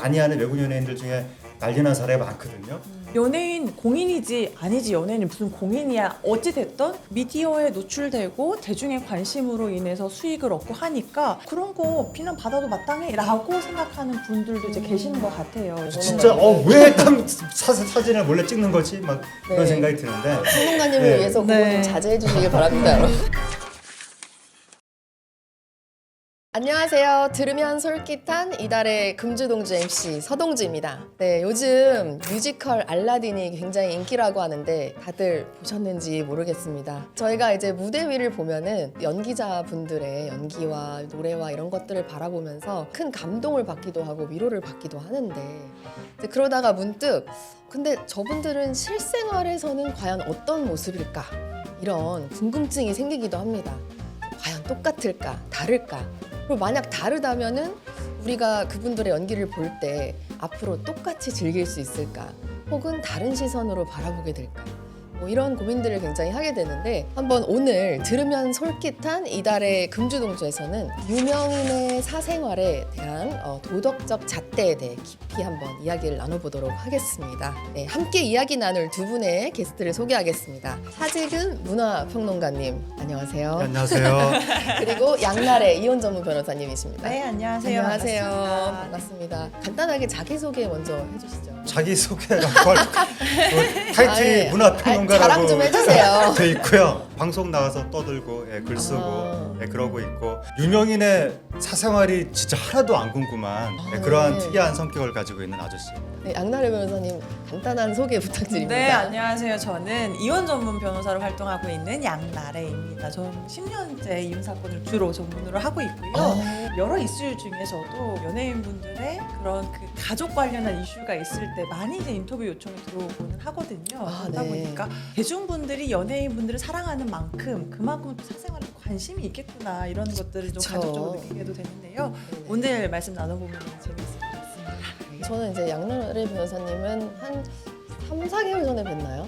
많이 하는 외국 연예인들 중에 난리난 사례가 많거든요. 연예인 공인이지 아니지 연예인이 무슨 공인이야 어찌됐든 미디어에 노출되고 대중의 관심으로 인해서 수익을 얻고 하니까 그런 거 비난 받아도 마땅해 라고 생각하는 분들도 이제 계시는 것 같아요. 진짜 왜 딱 사진을 몰래 찍는 거지? 막 그런 네. 생각이 드는데 평론가님을 네. 위해서 그거 네. 좀 자제해 주시길 바랍니다. 안녕하세요. 들으면 솔깃한 이달의 금주동주 MC 서동주입니다. 네, 요즘 뮤지컬 알라딘이 굉장히 인기라고 하는데 다들 보셨는지 모르겠습니다. 저희가 이제 무대 위를 보면은 연기자분들의 연기와 노래와 이런 것들을 바라보면서 큰 감동을 받기도 하고 위로를 받기도 하는데 이제 그러다가 문득 근데 저분들은 실생활에서는 과연 어떤 모습일까? 이런 궁금증이 생기기도 합니다. 과연 똑같을까? 다를까? 그리고 만약 다르다면은 우리가 그분들의 연기를 볼 때 앞으로 똑같이 즐길 수 있을까? 혹은 다른 시선으로 바라보게 될까? 뭐 이런 고민들을 굉장히 하게 되는데 한번 오늘 들으면 솔깃한 이달의 금주동주에서는 유명인의 사생활에 대한 도덕적 잣대에 대해 깊이 한번 이야기를 나눠보도록 하겠습니다. 네, 함께 이야기 나눌 두 분의 게스트를 소개하겠습니다. 하지근 문화평론가님 안녕하세요. 네, 안녕하세요. 그리고 양날의 이혼 전문 변호사님이십니다. 네 안녕하세요. 안녕하세요. 반갑습니다. 반갑습니다. 간단하게 자기소개 먼저 해주시죠. 자기 소개가 타이틀이 아, 예. 문화평론가라고 자랑 좀 해주세요. 돼 있고요. 방송 나가서 떠들고 글 쓰고 그러고 있고 유명인의 사생활이 진짜 하나도 안 궁금한 그러한 네. 특이한 성격을 가지고 있는 아저씨입니다. 네, 양날의 변호사님 간단한 소개 부탁드립니다. 네 안녕하세요. 저는 이혼 전문 변호사로 활동하고 있는 양나래입니다. 저는 10년째 이혼 사건을 주로 전문으로 하고 있고요. 여러 이슈 중에서도 연예인분들의 그런 그 가족 관련한 이슈가 있을 때 많이 이제 인터뷰 요청이 들어오고는 하거든요. 그러다 네. 보니까 대중분들이 연예인분들을 사랑하는 만큼 그만큼 또 사생활에 관심이 있겠구나 이런 것들을 좀 그쵸. 가족적으로 느끼게도 되는데요. 네. 오늘 말씀 나눠보면 재미있을 것 같습니다. 저는 이제 양날의 변호사님은 한 3, 4개월 전에 뵀나요?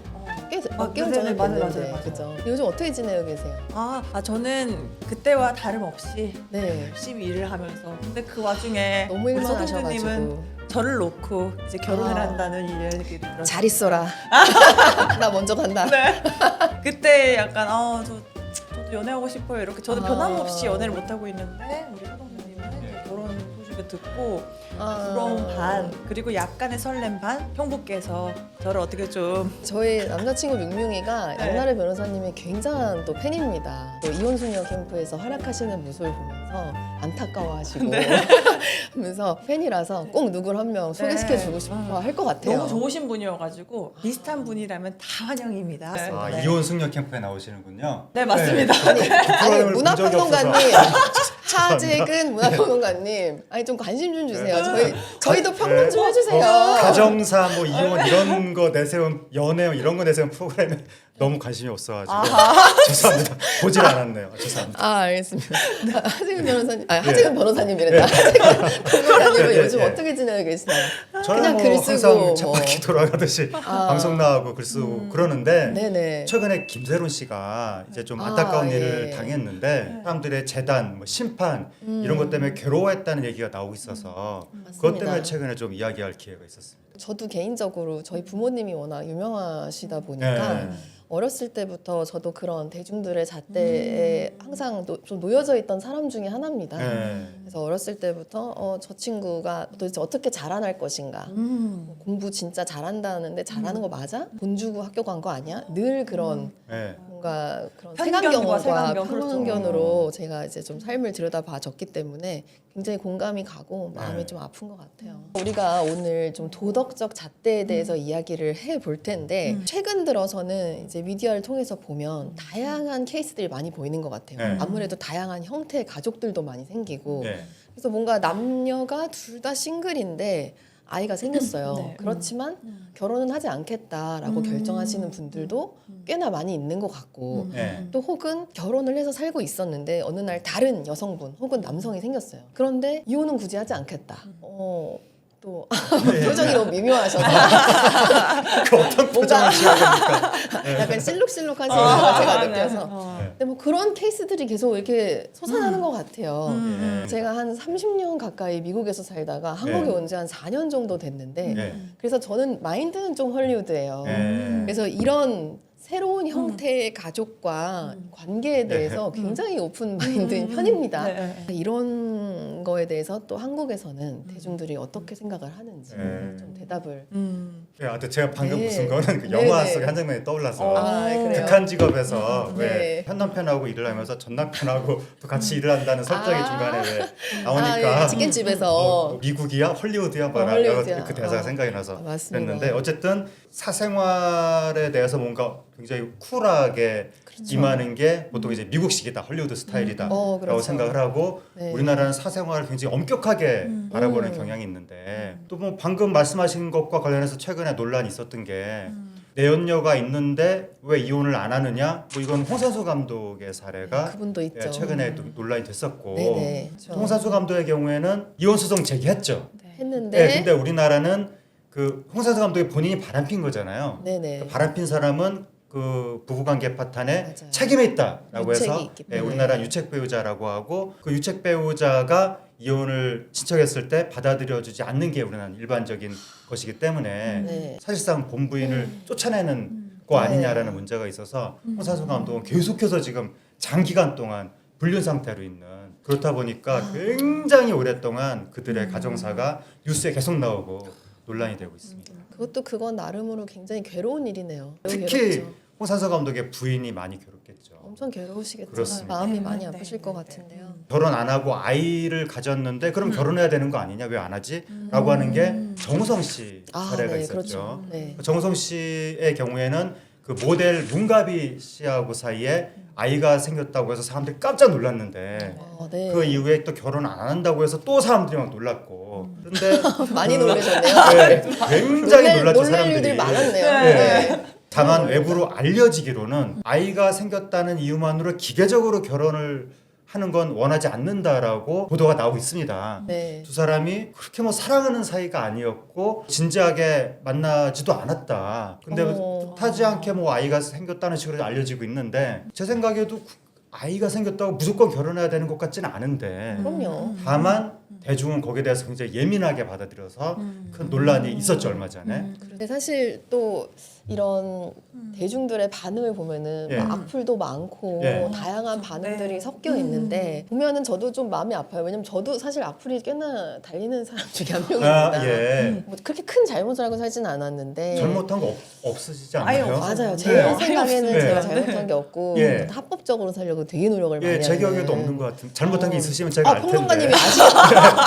몇 개월 네네, 전에 맞아요, 뵀는데 맞아요. 그죠? 요즘 어떻게 지내고 계세요? 저는 그때와 다름없이 네. 열심히 일을 하면서 근데 그 와중에 너무 우리 일만 서동주님은 하셔가지고 저를 놓고 이제 결혼을 아. 한다는 이야기를 들었어요. 잘 있어라. 나 먼저 간다. 네. 그때 약간 저도 연애하고 싶어요 이렇게 저는 아. 변함없이 연애를 못 하고 있는데 우리 서동주님은 이제 결혼 소식을 듣고 부러운 반 그리고 약간의 설렘 반 형부께서 저를 어떻게 좀 저희 남자친구 밍밍이가 네. 양날의 변호사님의 굉장한 또 팬입니다. 또 이혼수녀 캠프에서 활약하시는 모습을 보면서 안타까워하시고 하면서 팬이라서 꼭 누굴 한 명 소개시켜주고 싶어 할 것 같아요. 너무 좋으신 분이어가지고 비슷한 분이라면 다 환영입니다. 네. 이혼 숙녀 캠프에 나오시는군요. 네 맞습니다. 아니 프로그램을 본 적이 문화평론가님 없어서. 차재근 문화평론가님 아니 좀 관심 좀 주세요. 저희도 네. 평론 좀 해주세요. 가정사 뭐 이혼 이런 거 내세운 연애 이런 거 내세운 프로그램에 너무 관심이 없어가지고 죄송합니다. 보질 않았네요. 죄송합니다. 알겠습니다. 하재근 변호사님, 하재근 변호사님이랬다. 하재근 변호사님은 네, 요즘 네. 어떻게 지내고 계시나요? 저는 그냥 뭐 글 쓰고 항상 뭐. 쳇바퀴 돌아가듯이 방송 나가고 글 쓰고 그러는데 네네. 최근에 김세론 씨가 이제 좀 안타까운 예. 일을 당했는데 사람들의 재단, 뭐 심판 이런 것 때문에 괴로워했다는 얘기가 나오고 있어서 그것 때문에 최근에 좀 이야기할 기회가 있었습니다. 저도 개인적으로 저희 부모님이 워낙 유명하시다 보니까 네. 어렸을 때부터 저도 그런 대중들의 잣대에 항상 좀 놓여져 있던 사람 중에 하나입니다. 네. 그래서 어렸을 때부터 저 친구가 도대체 어떻게 자라날 것인가, 공부 진짜 잘한다는데 잘하는 거 맞아? 돈 주고 학교 간 거 아니야? 늘 그런 네. 뭔가 그런 편견과 색안경과 색안경, 그렇죠. 편견으로 제가 이제 좀 삶을 들여다봐졌기 때문에 굉장히 공감이 가고 마음이 네. 좀 아픈 것 같아요. 우리가 오늘 좀 도덕적 잣대에 대해서 이야기를 해볼 텐데 최근 들어서는 이제 미디어를 통해서 보면 다양한 케이스들이 많이 보이는 것 같아요. 네. 아무래도 다양한 형태의 가족들도 많이 생기고 네. 그래서 뭔가 남녀가 둘 다 싱글인데 아이가 생겼어요. 네. 그렇지만 결혼은 하지 않겠다라고 결정하시는 분들도 꽤나 많이 있는 것 같고 네. 또 혹은 결혼을 해서 살고 있었는데 어느 날 다른 여성분 혹은 남성이 생겼어요. 그런데 이혼은 굳이 하지 않겠다. 또 표정이 너무 미묘하셔서 그 어떤 표정을 지어야 됩니까? 약간 실룩실룩한 세계가 제가 네. 느껴서. 근데 뭐 그런 케이스들이 계속 이렇게 솟아나는 것 같아요. 예. 제가 한 30년 가까이 미국에서 살다가 한국에 온 지 한 4년 정도 됐는데 예. 그래서 저는 마인드는 좀 헐리우드예요. 예. 그래서 이런 새로운 형태의 가족과 관계에 대해서 굉장히 오픈 마인드인 편입니다. 네. 이런 거에 대해서 또 한국에서는 대중들이 어떻게 생각을 하는지 좀 대답을. 예, 하여튼 제가 방금 네. 무슨 거는 그 네, 영화 네. 속의 한 장면이 떠올라서 아, 그래요? 극한 직업에서 왜 네. 현 남편하고 일을 하면서 전 남편하고 또 같이 일을 한다는 설정이 아. 중간에 왜 나오니까 예, 치킨집에서 뭐 미국이야 헐리우드야 뭐라 헐리우드야. 그 대사가 생각이 나서 맞습니다. 그랬는데 어쨌든 사생활에 대해서 뭔가 굉장히 쿨하게 임하는 게 보통 이제 미국식이다 헐리우드 스타일이다라고 그렇죠. 생각을 하고 네. 우리나라는 사생활을 굉장히 엄격하게 바라보는 경향이 있는데 또 뭐 방금 말씀하신 것과 관련해서 최근에 논란이 있었던 게 내연녀가 있는데 왜 이혼을 안 하느냐 뭐 이건 홍선수 감독의 사례가 그분도 있죠. 예, 최근에 또 논란이 됐었고 네네. 그렇죠. 홍선수 감독의 경우에는 이혼 소송 제기했죠. 했는데 네, 근데 우리나라는 그 홍선수 감독이 본인이 바람핀 거잖아요. 네네. 그 바람핀 사람은 그 부부관계 파탄에 맞아요. 책임이 있다라고 유책이 해서 있기 예, 때문에. 우리나라 유책 배우자라고 하고 그 유책 배우자가 이혼을 신청했을 때 받아들여주지 않는 게 우리나라 일반적인 것이기 때문에 네. 사실상 본부인을 쫓아내는 거 아니냐라는 네. 문제가 있어서 홍선수 감독은 계속해서 지금 장기간 동안 불륜 상태로 있는 그렇다 보니까 굉장히 오랫동안 그들의 가정사가 뉴스에 계속 나오고 논란이 되고 있습니다. 그건 나름으로 굉장히 괴로운 일이네요. 매우 특히 괴롭죠. 홍선수 감독의 부인이 많이 괴롭겠죠. 엄청 괴로우시겠죠. 그렇습니다. 마음이 네, 많이 네, 아프실 네, 것 네. 같은데요. 결혼 안 하고 아이를 가졌는데 그럼 결혼해야 되는 거 아니냐 왜 안 하지? 라고 하는 게 정우성 씨 사례가 네, 있었죠. 그렇죠. 네. 정우성 씨의 경우에는 그 모델 문가비 씨하고 사이에 아이가 생겼다고 해서 사람들이 깜짝 놀랐는데 네. 그 이후에 또 결혼 안 한다고 해서 또 사람들이 막 놀랐고 그런데 많이 그- 놀라셨네요. 네, 굉장히 놀랐죠 놀랄 사람들이. 일들이 많았네요. 네. 네. 다만 외부로 알려지기로는 아이가 생겼다는 이유만으로 기계적으로 결혼을 하는 건 원하지 않는다라고 보도가 나오고 있습니다. 네. 두 사람이 그렇게 뭐 사랑하는 사이가 아니었고 진지하게 만나지도 않았다. 근데 뜻하지 않게 뭐 아이가 생겼다는 식으로 알려지고 있는데 제 생각에도 아이가 생겼다고 무조건 결혼해야 되는 것 같지는 않은데 그럼요. 다만 대중은 거기에 대해서 굉장히 예민하게 받아들여서 큰 논란이 있었죠 얼마 전에. 근데 사실 또 이런 대중들의 반응을 보면은 예. 막 악플도 많고 예. 다양한 반응들이 네. 섞여 있는데 보면은 저도 좀 마음이 아파요. 왜냐면 저도 사실 악플이 꽤나 달리는 사람 중에 한 명입니다. 아, 예. 뭐 그렇게 큰 잘못을 하고 살지는 않았는데 잘못한 거 없으시지 아예 않나요? 없어요. 맞아요. 제 네. 생각에는 네. 제가 잘못한 게 없고 예. 합법적으로 살려고 되게 노력을 많이 예, 제 하는. 기억에도 없는 것 같은. 잘못한 게 있으시면 제가 알 텐데. 평론가님이 아직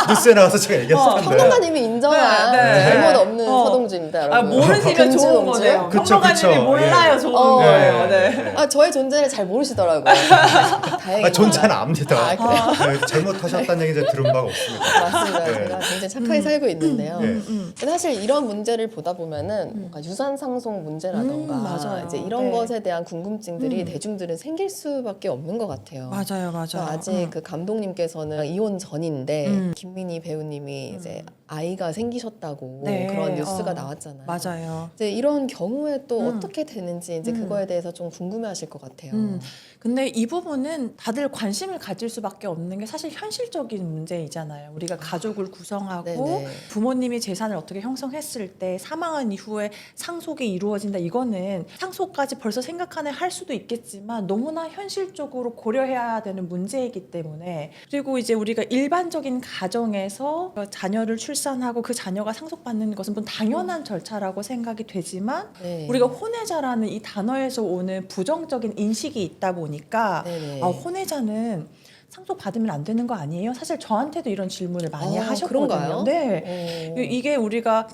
뉴스에 나와서 제가 얘기했을 텐데. 평론가님이 인정한 네, 네. 잘못 없는 어. 서동주입니다. 아, 여러분. 모르시면 금주 좋은 동주? 거네요. 그쵸, 평론가님이 그쵸. 몰라요, 예. 좋은 어. 거예요. 네. 아, 저의 존재를 잘 모르시더라고요. 다행입니다. 존재는 압니다. 아, 그래요? 네, 잘못하셨다는 얘기 이제 들은 바가 없습니다. 맞습니다. 네. 제가 굉장히 착하게 살고 있는데요. 네. 근데 사실 이런 문제를 보다 보면은 뭔가 유산 상속 문제라던가 맞아요. 이제 이런 네. 것에 대한 궁금증들이 대중들은 생길 수밖에 없는 것 같아요. 맞아요, 그래서 아직 그 감독님께서는 이혼 전인데 김민희 배우님이 이제 아이가 생기셨다고 네. 그런 뉴스가 나왔잖아요. 맞아요. 이제 이런 경우에 또 어떻게 되는지 이제 그거에 대해서 좀 궁금해하실 것 같아요. 근데 이 부분은 다들 관심을 가질 수밖에 없는 게 사실 현실적인 문제이잖아요. 우리가 가족을 구성하고 네네. 부모님이 재산을 어떻게 형성했을 때 사망한 이후에 상속이 이루어진다. 이거는 상속까지 벌써 생각하네 할 수도 있겠지만 너무나 현실적으로 고려해야 되는 문제이기 때문에 그리고 이제 우리가 일반적인 가정에서 자녀를 출산하고 그 자녀가 상속받는 것은 뭐 당연한 절차라고 생각이 되지만 네. 우리가 혼외자라는 이 단어에서 오는 부정적인 인식이 있다 보니까 네네. 혼외자는 상속 받으면 안 되는 거 아니에요? 사실 저한테도 이런 질문을 많이 하셨거든요. 그런가요? 네. 이게 우리가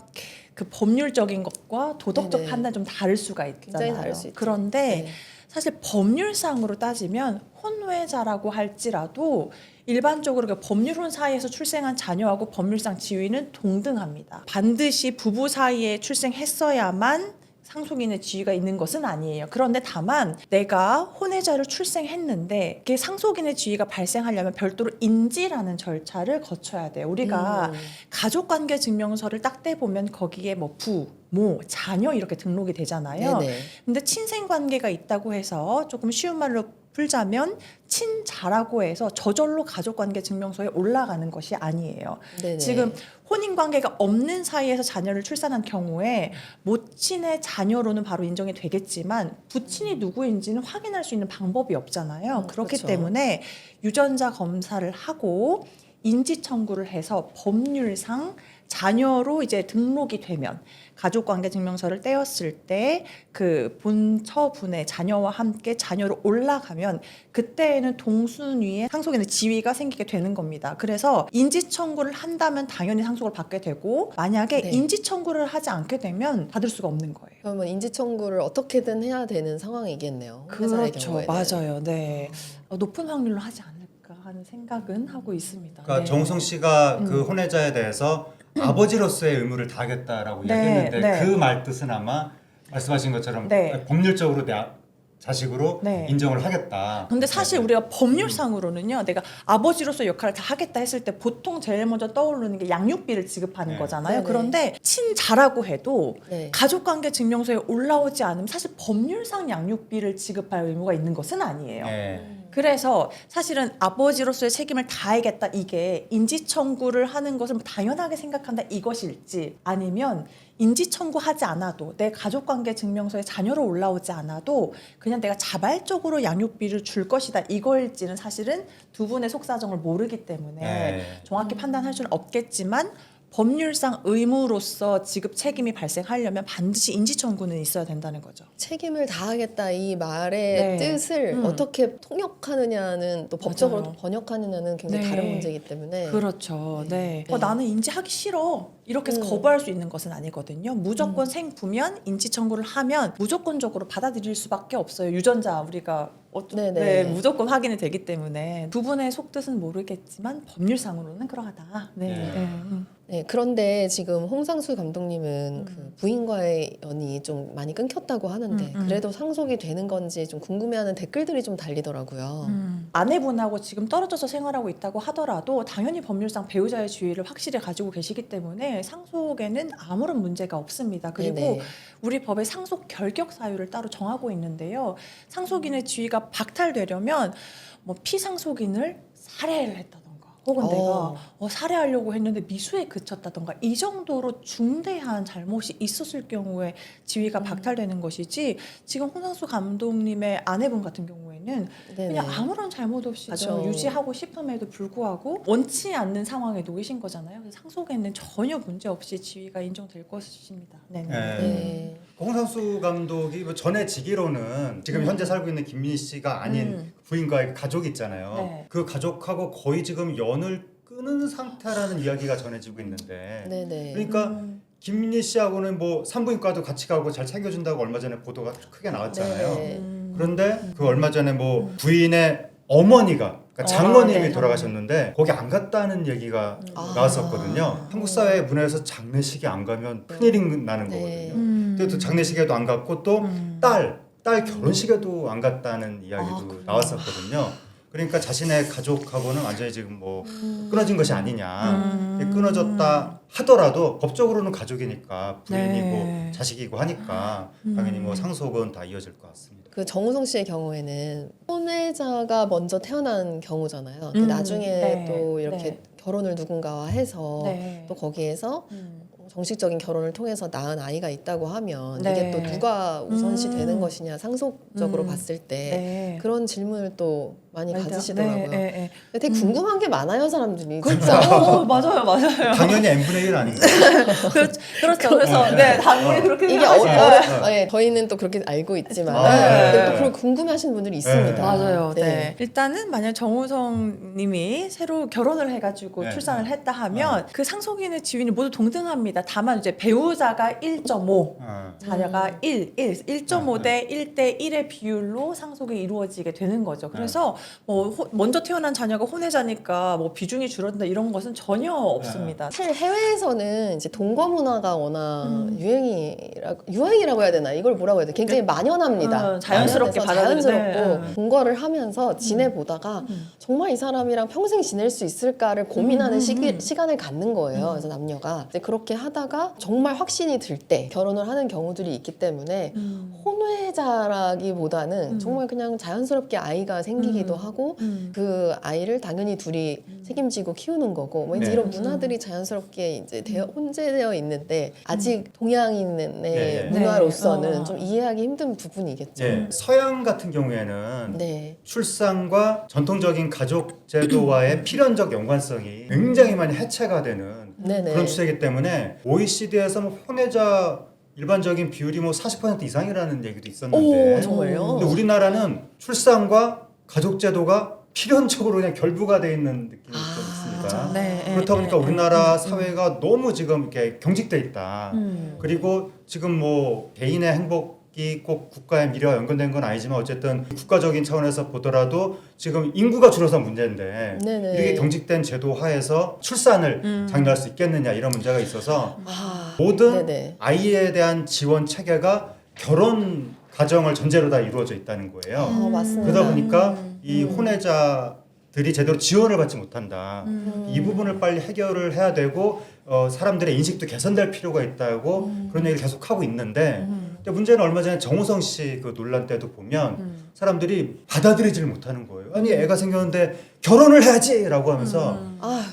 그 법률적인 것과 도덕적 네네. 판단 좀 다를 수가 있잖아요. 굉장히 다를 수 있죠. 그런데 네. 사실 법률상으로 따지면 혼외자라고 할지라도 일반적으로 그 법률혼 사이에서 출생한 자녀하고 법률상 지위는 동등합니다. 반드시 부부 사이에 출생했어야만 상속인의 지위가 있는 것은 아니에요. 그런데 다만 내가 혼외자를 출생했는데 그게 상속인의 지위가 발생하려면 별도로 인지라는 절차를 거쳐야 돼요. 우리가 가족관계 증명서를 딱 떼보면 거기에 뭐 부, 모, 자녀 이렇게 등록이 되잖아요. 네네. 근데 친생관계가 있다고 해서 조금 쉬운 말로 풀자면 친자라고 해서 저절로 가족관계 증명서에 올라가는 것이 아니에요. 네네. 지금 혼인관계가 없는 사이에서 자녀를 출산한 경우에 모친의 자녀로는 바로 인정이 되겠지만 부친이 누구인지는 확인할 수 있는 방법이 없잖아요. 그렇기 그렇죠. 때문에 유전자 검사를 하고 인지 청구를 해서 법률상 자녀로 이제 등록이 되면 가족관계 증명서를 떼었을 때 그 본처분의 자녀와 함께 자녀로 올라가면 그때에는 동순위의 상속인의 지위가 생기게 되는 겁니다. 그래서 인지 청구를 한다면 당연히 상속을 받게 되고 만약에 네. 인지 청구를 하지 않게 되면 받을 수가 없는 거예요. 그러면 인지 청구를 어떻게든 해야 되는 상황이겠네요. 회사의 그렇죠. 경우에는. 맞아요. 네. 높은 확률로 하지 않을까 하는 생각은 하고 있습니다. 그러니까 네. 정우성 씨가 그 혼외자에 대해서 아버지로서의 의무를 다하겠다라고 네, 이야기했는데 네. 그 말 뜻은 아마 말씀하신 것처럼 네. 법률적으로 내 자식으로 네. 인정을 하겠다. 근데 사실 네. 우리가 법률상으로는요, 내가 아버지로서 역할을 다 하겠다 했을 때 보통 제일 먼저 떠오르는 게 양육비를 지급하는 네. 거잖아요. 네네. 그런데 친자라고 해도 네. 가족관계 증명서에 올라오지 않으면 사실 법률상 양육비를 지급할 의무가 있는 것은 아니에요. 네. 그래서 사실은 아버지로서의 책임을 다하겠다 이게 인지청구를 하는 것을 당연하게 생각한다 이것일지 아니면 인지청구하지 않아도 내 가족관계 증명서에 자녀로 올라오지 않아도 그냥 내가 자발적으로 양육비를 줄 것이다 이거일지는 사실은 두 분의 속사정을 모르기 때문에 네. 정확히 판단할 수는 없겠지만 법률상 의무로서 지급 책임이 발생하려면 반드시 인지청구는 있어야 된다는 거죠. 책임을 다하겠다 이 말의 네. 뜻을 어떻게 통역하느냐는 또 법적으로 맞아요. 번역하느냐는 굉장히 네. 다른 문제이기 때문에 그렇죠. 네. 네. 나는 인지하기 싫어. 이렇게 해서 거부할 수 있는 것은 아니거든요. 무조건 생부면 인지 청구를 하면 무조건적으로 받아들일 수밖에 없어요. 유전자 우리가 네네. 네, 무조건 확인이 되기 때문에 두 분의 속뜻은 모르겠지만 법률상으로는 그러하다. 네. 네. 네. 네, 그런데 지금 홍상수 감독님은 그 부인과의 연이 좀 많이 끊겼다고 하는데 그래도 상속이 되는 건지 좀 궁금해하는 댓글들이 좀 달리더라고요. 아내분하고 지금 떨어져서 생활하고 있다고 하더라도 당연히 법률상 배우자의 지위를 확실히 가지고 계시기 때문에 상속에는 아무런 문제가 없습니다. 그리고 네네. 우리 법에 상속 결격 사유를 따로 정하고 있는데요. 상속인의 지위가 박탈되려면 뭐 피상속인을 살해를 했다던가 혹은 내가 살해하려고 했는데 미수에 그쳤다던가 이 정도로 중대한 잘못이 있었을 경우에 지위가 박탈되는 것이지 지금 홍상수 감독님의 아내분 같은 경우에는 네네. 그냥 아무런 잘못 없이 그쵸. 유지하고 싶음에도 불구하고 원치 않는 상황에 놓이신 거잖아요. 그래서 상속에는 전혀 문제 없이 지위가 인정될 것입니다. 네네. 네. 네. 홍상수 감독이 뭐 전해지기로는 지금 현재 살고 있는 김민희 씨가 아닌 부인과의 가족이 있잖아요. 네. 그 가족하고 거의 지금 연을 끊은 상태라는 이야기가 전해지고 있는데 네네. 그러니까 김민희 씨하고는 뭐 산부인과도 같이 가고 잘 챙겨준다고 얼마 전에 보도가 크게 나왔잖아요. 네네. 그런데 그 얼마 전에 뭐 부인의 어머니가 그러니까 장모님이 네. 돌아가셨는데 거기 안 갔다는 얘기가 나왔었거든요. 한국 사회 문화에서 장례식에 안 가면 큰일이 나는 네. 거거든요. 근데 또 장례식에도 안 갔고 또 딸 결혼식에도 안 갔다는 이야기도 나왔었거든요. 그러니까 자신의 가족하고는 완전히 지금 뭐 끊어진 것이 아니냐. 끊어졌다 하더라도 법적으로는 가족이니까 부인이고 네. 자식이고 하니까 당연히 뭐 상속은 다 이어질 것 같습니다. 그 정우성 씨의 경우에는 혼외자가 먼저 태어난 경우잖아요. 근데 나중에 네. 또 이렇게 네. 결혼을 누군가와 해서 네. 또 거기에서 정식적인 결혼을 통해서 낳은 아이가 있다고 하면 네. 이게 또 누가 우선시 되는 것이냐 상속적으로 봤을 때 네. 그런 질문을 또 많이 가지시더라고요. 네, 네, 근데 되게 궁금한 게 많아요 사람들이. 그렇죠. 진짜. 맞아요. 당연히 n분의 1 아닌가요? 그렇죠. 그래서 네, 당연히 그렇게 이게 생각하시죠. 네, 저희는 또 그렇게 알고 있지만 네. 근데 또 그걸 궁금해하시는 분들이 있습니다. 맞아요. 네. 일단은 만약 정우성님이 새로 결혼을 해가지고 네. 출산을 했다 하면 그 상속인의 지위는 모두 동등합니다. 다만 이제 배우자가 1.5, 자녀가 1.5 대 1대 1의 비율로 상속이 이루어지게 되는 거죠. 그래서 먼저 태어난 자녀가 혼외자니까 뭐 비중이 줄어든다 이런 것은 전혀 없습니다. 사실 해외에서는 이제 동거 문화가 워낙 유행이라고 해야 되나 이걸 뭐라고 해야 돼? 굉장히 만연합니다. 자연스럽게 만연해서 자연스럽고 받아들이네. 동거를 하면서 지내보다가 정말 이 사람이랑 평생 지낼 수 있을까를 고민하는 시간을 갖는 거예요. 그래서 남녀가 이제 그렇게 하다가 정말 확신이 들 때 결혼을 하는 경우들이 있기 때문에 혼외자라기보다는 정말 그냥 자연스럽게 아이가 생기기도 하고 그 아이를 당연히 둘이 책임지고 키우는 거고 뭐 이제 네. 이런 문화들이 자연스럽게 이제 혼재되어 있는데 아직 동양인의 네. 문화로서는 네. 좀 이해하기 힘든 부분이겠죠. 예, 서양 같은 경우에는 네. 출산과 전통적인 가족 제도와의 필연적 연관성이 굉장히 많이 해체가 되는 네네. 그런 추세이기 때문에 OECD에서 뭐 혼외자 일반적인 비율이 뭐 40% 이상이라는 얘기도 있었는데 오, 정말요? 근데 우리나라는 출산과 가족 제도가 필연적으로 그냥 결부가 돼 있는 느낌이 좀 있습니다. 네, 그렇다 보니까 우리나라 사회가 너무 지금 이렇게 경직돼 있다. 그리고 지금 뭐 개인의 행복이 꼭 국가의 미래와 연관된 건 아니지만 어쨌든 국가적인 차원에서 보더라도 지금 인구가 줄어서 문제인데 네네. 이렇게 경직된 제도 하에서 출산을 장려할 수 있겠느냐 이런 문제가 있어서 아, 모든 네네. 아이에 대한 지원 체계가 결혼 가정을 전제로 다 이루어져 있다는 거예요. 맞습니다. 그러다 보니까 이 혼외자들이 제대로 지원을 받지 못한다. 이 부분을 빨리 해결을 해야 되고 사람들의 인식도 개선될 필요가 있다고 그런 얘기를 계속 하고 있는데 근데 문제는 얼마 전에 정우성 씨 그 논란 때도 보면 사람들이 받아들이지를 못하는 거예요. 아니 애가 생겼는데 결혼을 해야지라고 하면서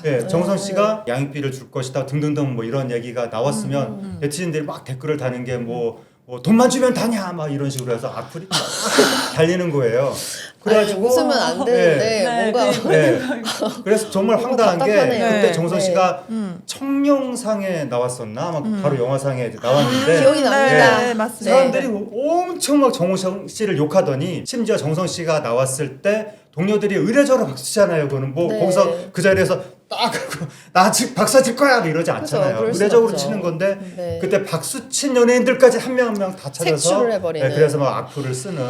예, 정우성 씨가 양육비를 줄 것이다 등등등 뭐 이런 얘기가 나왔으면 네티즌들이 막 댓글을 다는 게 뭐 돈만 주면 다냐 막 이런 식으로 해서 악플이 막 달리는 거예요. 그래가지고 웃으면 안 되는데 네, 뭔가 네. 그래서 정말 너무 황당한 게 답답하네요. 그때 네. 정우성 네. 씨가 청룡상에 나왔었나 막 바로 영화상에 이제 나왔는데 기억이 납니다. 네, 맞습니다. 사람들이 엄청 막 정우성 씨를 욕하더니 심지어 정우성 씨가 나왔을 때 동료들이 의례적으로 박수 치잖아요. 그거는 뭐 네. 거기서 그 자리에서 딱 나 지금 박수 칠 거야 뭐 이러지 않잖아요. 그럴 순 의례적으로 없죠. 치는 건데 네. 그때 박수 친 연예인들까지 한 명 한 명 다 찾아서 색출을 해버리는. 네, 그래서 막 악플을 쓰는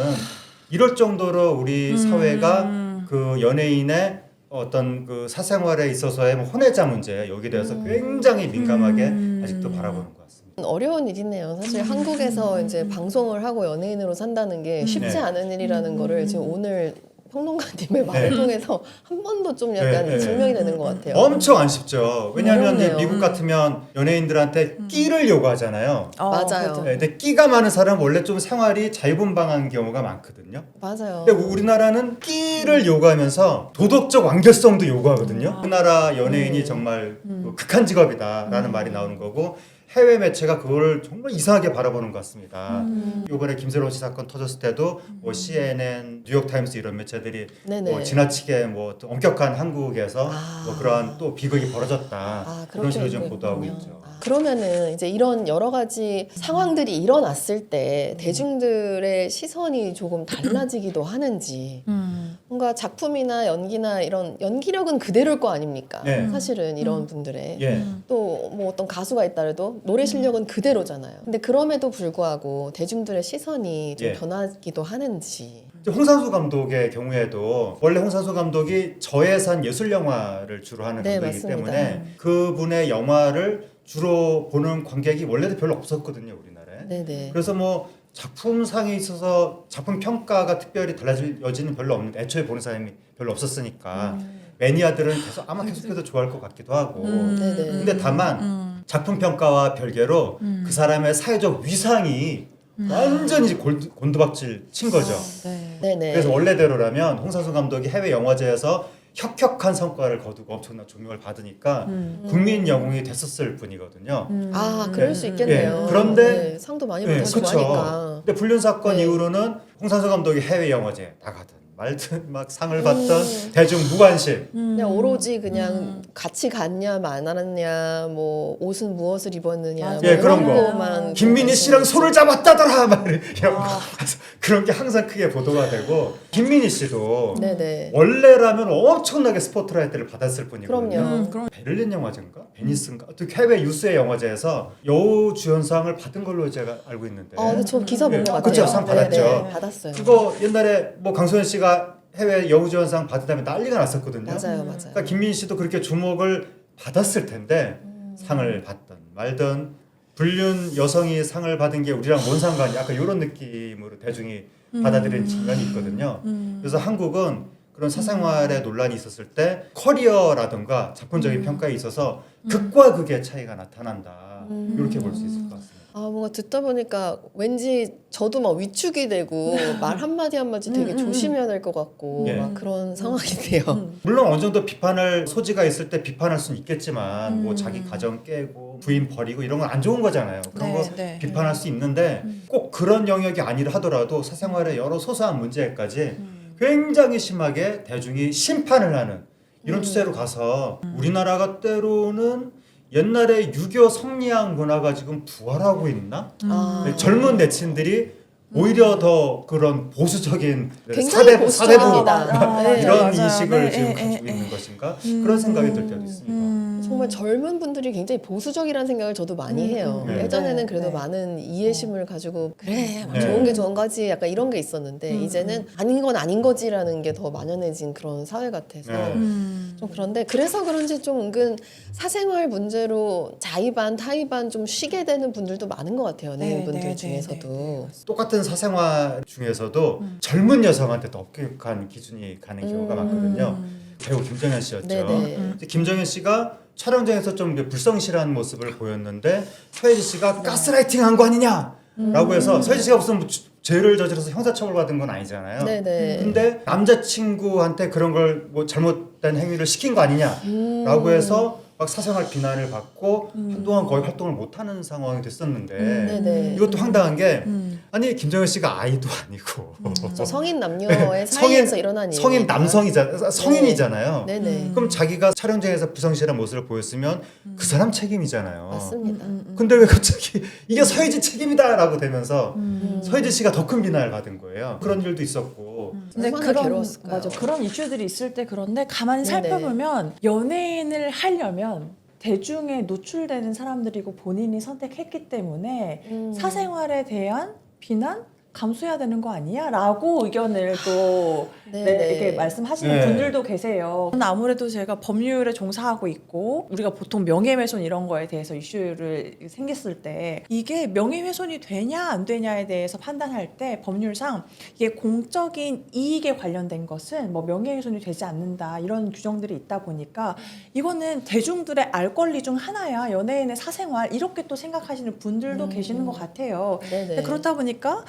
이럴 정도로 우리 사회가 그 연예인의 어떤 그 사생활에 있어서의 뭐 혼외자 문제 여기에 대해서 굉장히 민감하게 아직도 바라보는 것 같습니다. 어려운 일이네요. 사실 한국에서 이제 방송을 하고 연예인으로 산다는 게 쉽지 네. 않은 일이라는 거를 지금 오늘 평론가님의 말을 네. 통해서 한 번 더 좀 약간 네, 네. 증명이 되는 것 같아요. 엄청 안 쉽죠. 왜냐하면 이제 어렵네요. 미국 같으면 연예인들한테 끼를 요구하잖아요. 맞아요. 그렇죠. 네, 근데 끼가 많은 사람은 원래 좀 생활이 자유분방한 경우가 많거든요. 맞아요. 근데 우리나라는 끼를 요구하면서 도덕적 완결성도 요구하거든요. 우리나라 연예인이 정말 그 극한 직업이다라는 말이 나오는 거고 해외 매체가 그걸 정말 이상하게 바라보는 것 같습니다. 이번에 김세론 씨 사건 터졌을 때도 뭐 CNN, 뉴욕타임스 이런 매체들이 네네. 뭐 지나치게 뭐 또 엄격한 한국에서 아. 뭐 그러한 또 비극이 벌어졌다 그런 그렇게 식으로 좀 얘기했군요. 보도하고 있죠. 그러면은 이제 이런 여러 가지 상황들이 일어났을 때 대중들의 시선이 조금 달라지기도 하는지 뭔가 작품이나 연기나 이런 연기력은 그대로일 거 아닙니까? 네. 사실은 이런 분들의 예. 또 뭐 어떤 가수가 있다래도 노래 실력은 그대로잖아요. 근데 그럼에도 불구하고 대중들의 시선이 좀 예. 변하기도 하는지. 이제 홍상수 감독의 경우에도 원래 홍상수 감독이 저예산 예술 영화를 주로 하는 네, 감독이기 맞습니다. 때문에 그분의 영화를 주로 보는 관객이 원래도 별로 없었거든요, 우리나라에. 네네. 그래서 뭐 작품상에 있어서 작품 평가가 특별히 달라질 여지는 별로 없는데 애초에 보는 사람이 별로 없었으니까 매니아들은 계속 아마 계속해서 좋아할 것 같기도 하고 네네. 근데 다만 작품 평가와 별개로 그 사람의 사회적 위상이 완전히 이제 곤두박질 친 거죠. 네. 네네. 그래서 원래대로라면 홍상수 감독이 해외 영화제에서 혁혁한 성과를 거두고 엄청난 조명을 받으니까 국민 영웅이 됐었을 분이거든요. 그럴 네. 수 있겠네요. 예, 그런데 네, 상도 많이 네, 받으시고 그렇죠. 하니까. 근데 불륜 사건 네. 이후로는 홍상수 감독이 해외 영화제 나가든 말든 막 상을 받던 대중 무관심. 그냥 오로지 그냥 같이 갔냐 안 갔냐 뭐 옷은 무엇을 입었느냐 맞아요. 뭐 예, 그런 이런 거. 것만 김민희 씨랑 손을 잡았다더라 막 이런 거. 그래서 그런 게 항상 크게 보도가 되고 김민희 씨도 네네. 원래라면 엄청나게 스포트라이트를 받았을 분이거든요. 그럼요. 그럼 베를린 영화제인가? 베니스인가? 또 해외 유수의 영화제에서 여우 주연상을 받은 걸로 제가 알고 있는데 근데 저 기사 본 것 같아요. 그쵸, 상 받았죠. 네네, 받았어요. 그거 옛날에 뭐 강소연 씨가 해외 여우주연상 받은 다음에 난리가 났었거든요. 맞아요. 그러니까 김민희 씨도 그렇게 주목을 받았을 텐데 상을 받던 말던 불륜 여성이 상을 받은 게 우리랑 뭔 상관이 약간 이런 느낌으로 대중이 받아들이는 측면이 있거든요. 그래서 한국은 그런 사생활에 논란이 있었을 때 커리어라든가 작품적인 평가에 있어서 극과 극의 차이가 나타난다. 이렇게 볼 수 있을 것 같습니다. 아, 뭔가 듣다 보니까 왠지 저도 막 위축이 되고 말 한마디 한마디 되게 조심해야 될 것 같고 예. 막 그런 상황인데요. 물론 어느 정도 비판할 소지가 있을 때 비판할 수는 있겠지만 뭐 자기 가정 깨고 부인 버리고 이런 건 안 좋은 거잖아요. 그런 거 비판할 수 있는데 꼭 그런 영역이 아니라 하더라도 사생활의 여러 소소한 문제까지 굉장히 심하게 대중이 심판을 하는 이런 추세로 가서 우리나라가 때로는 옛날에 유교 성리학 문화가 지금 부활하고 있나? 아. 젊은 내친들이 오히려 더 그런 보수적인 굉장히 보수적입니다. 아, 네. 이런 맞아요. 인식을 네, 지금 네, 가지고 네, 있는 것인가? 그런 생각이 들 때도 있습니다. 정말 젊은 분들이 굉장히 보수적이라는 생각을 저도 많이 해요. 네. 예전에는 그래도 네. 많은 이해심을 가지고 그래 네. 좋은 게 좋은 거지 약간 이런 게 있었는데 이제는 아닌 건 아닌 거지라는 게 더 만연해진 그런 사회 같아서 네. 좀 그런데 그래서 그런지 좀 은근 사생활 문제로 자의반 타의반 좀 쉬게 되는 분들도 많은 것 같아요. 네, 연예인분들 네, 중에서도. 똑같은 사생활 중에서도 젊은 여성한테 더 엄격한 기준이 가는 경우가 많거든요. 배우 김정현 씨였죠. 네네. 이제 김정현 씨가 촬영장에서 좀 이제 불성실한 모습을 보였는데 서혜지 씨가 가스라이팅 한 거 아니냐라고 해서 서혜지 씨가 무슨 죄를 저질러서 형사처벌 받은 건 아니잖아요. 네네. 근데 남자친구한테 그런 걸 뭐 잘못된 행위를 시킨 거 아니냐라고 해서 막 사생활 비난을 받고 한동안 거의 활동을 못하는 상황이 됐었는데 네네. 이것도 황당한 게 아니 김정현 씨가 아이도 아니고 저 성인 남녀의 사이에서 일어난 일. 성인 남성이잖아요. 성인이잖아요. 네네. 그럼 자기가 촬영장에서 부성실한 모습을 보였으면 그 사람 책임이잖아요. 맞습니다. 근데 왜 갑자기 이게 서혜지 책임이다라고 되면서 서혜지 씨가 더 큰 비난을 받은 거예요. 그런 일도 있었고. 근데 얼마나 괴로웠을까요? 맞아 그런 이슈들이 있을 때 그런데 가만히 네네. 살펴보면 연예인을 하려면 대중에 노출되는 사람들이고 본인이 선택했기 때문에 사생활에 대한 비난 감수해야 되는 거 아니야? 라고 의견을 또 네네. 이렇게 말씀하시는 네. 분들도 계세요. 아무래도 제가 법률에 종사하고 있고 우리가 보통 명예훼손 이런 거에 대해서 이슈를 생겼을 때 이게 명예훼손이 되냐 안 되냐에 대해서 판단할 때 법률상 이게 공적인 이익에 관련된 것은 뭐 명예훼손이 되지 않는다 이런 규정들이 있다 보니까 이거는 대중들의 알 권리 중 하나야. 연예인의 사생활 이렇게 또 생각하시는 분들도 계시는 것 같아요. 네네. 근데 그렇다 보니까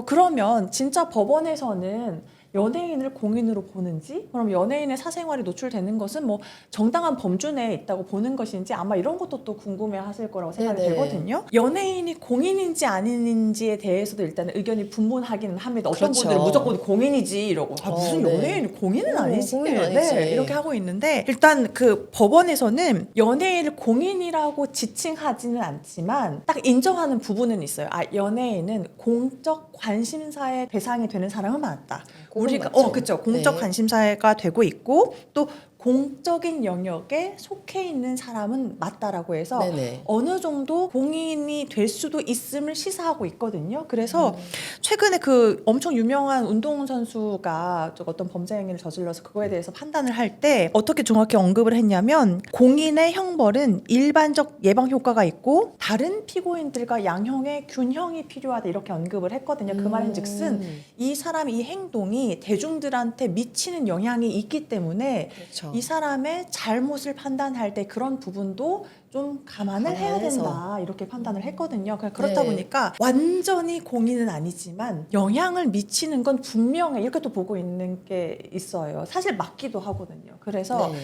그러면 진짜 법원에서는 연예인을 공인으로 보는지 그럼 연예인의 사생활이 노출되는 것은 뭐 정당한 범주 내에 있다고 보는 것인지 아마 이런 것도 또 궁금해하실 거라고 생각이 네네. 되거든요. 연예인이 공인인지 아닌지에 대해서도 일단은 의견이 분분하기는 합니다. 어떤 그렇죠. 분들은 무조건 공인이지 이러고 무슨 네. 연예인이 공인은 아니지. 공인 아니지. 네, 이렇게 하고 있는데 일단 그 법원에서는 연예인을 공인이라고 지칭하지는 않지만 딱 인정하는 부분은 있어요. 아 연예인은 공적 관심사의 대상이 되는 사람은 맞다. 우리가 맞죠. 그렇죠. 공적 네. 관심사가 되고 있고 또 공적인 영역에 속해 있는 사람은 맞다라고 해서 네네. 어느 정도 공인이 될 수도 있음을 시사하고 있거든요. 그래서 최근에 그 엄청 유명한 운동선수가 어떤 범죄 행위를 저질러서 그거에 대해서 판단을 할 때 어떻게 정확히 언급을 했냐면 공인의 형벌은 일반적 예방 효과가 있고 다른 피고인들과 양형의 균형이 필요하다 이렇게 언급을 했거든요. 그 말인즉슨 이 사람의 이 행동이 대중들한테 미치는 영향이 있기 때문에 그렇죠. 이 사람의 잘못을 판단할 때 그런 부분도 좀 감안을 해야 감안해서. 된다 이렇게 판단을 했거든요. 그렇다 네. 보니까 완전히 공인은 아니지만 영향을 미치는 건 분명해 이렇게 또 보고 있는 게 있어요. 사실 맞기도 하거든요. 그래서 네.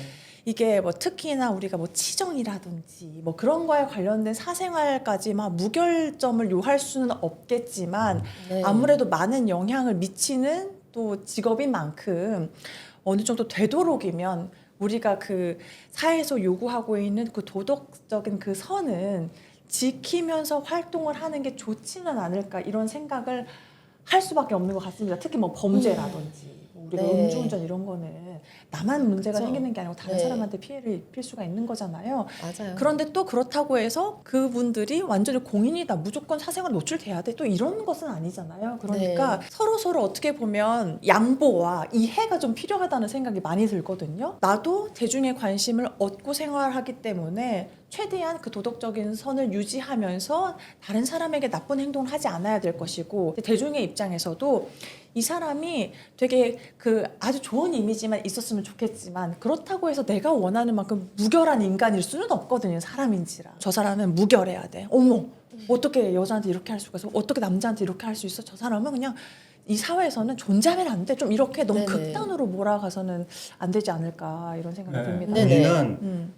이게 뭐 특히나 우리가 뭐 치정이라든지 뭐 그런 거에 관련된 사생활까지 막 무결점을 요할 수는 없겠지만 네. 아무래도 많은 영향을 미치는 또 직업인 만큼 어느 정도 되도록이면 우리가 그 사회에서 요구하고 있는 그 도덕적인 그 선은 지키면서 활동을 하는 게 좋지는 않을까 이런 생각을 할 수밖에 없는 것 같습니다. 특히 뭐 범죄라든지 우리가 네. 음주운전 이런 거는 나만 문제가 그렇죠. 생기는 게 아니고 다른 네. 사람한테 피해를 입힐 수가 있는 거잖아요. 맞아요. 그런데 또 그렇다고 해서 그분들이 완전히 공인이다, 무조건 사생활 노출돼야 돼, 또 이런 것은 아니잖아요. 그러니까 네. 서로 어떻게 보면 양보와 이해가 좀 필요하다는 생각이 많이 들거든요. 나도 대중의 관심을 얻고 생활하기 때문에 최대한 그 도덕적인 선을 유지하면서 다른 사람에게 나쁜 행동을 하지 않아야 될 것이고, 대중의 입장에서도 이 사람이 되게 그 아주 좋은 이미지만 있었으면 좋겠지만 그렇다고 해서 내가 원하는 만큼 무결한 인간일 수는 없거든요. 사람인지라. 저 사람은 무결해야 돼. 어머, 어떻게 여자한테 이렇게 할 수가 있어? 어떻게 남자한테 이렇게 할 수 있어? 저 사람은 그냥 이 사회에서는 존재하면 안 돼. 좀 이렇게 너무 네네. 극단으로 몰아가서는 안 되지 않을까 이런 생각이 듭니다. 네네. 본인은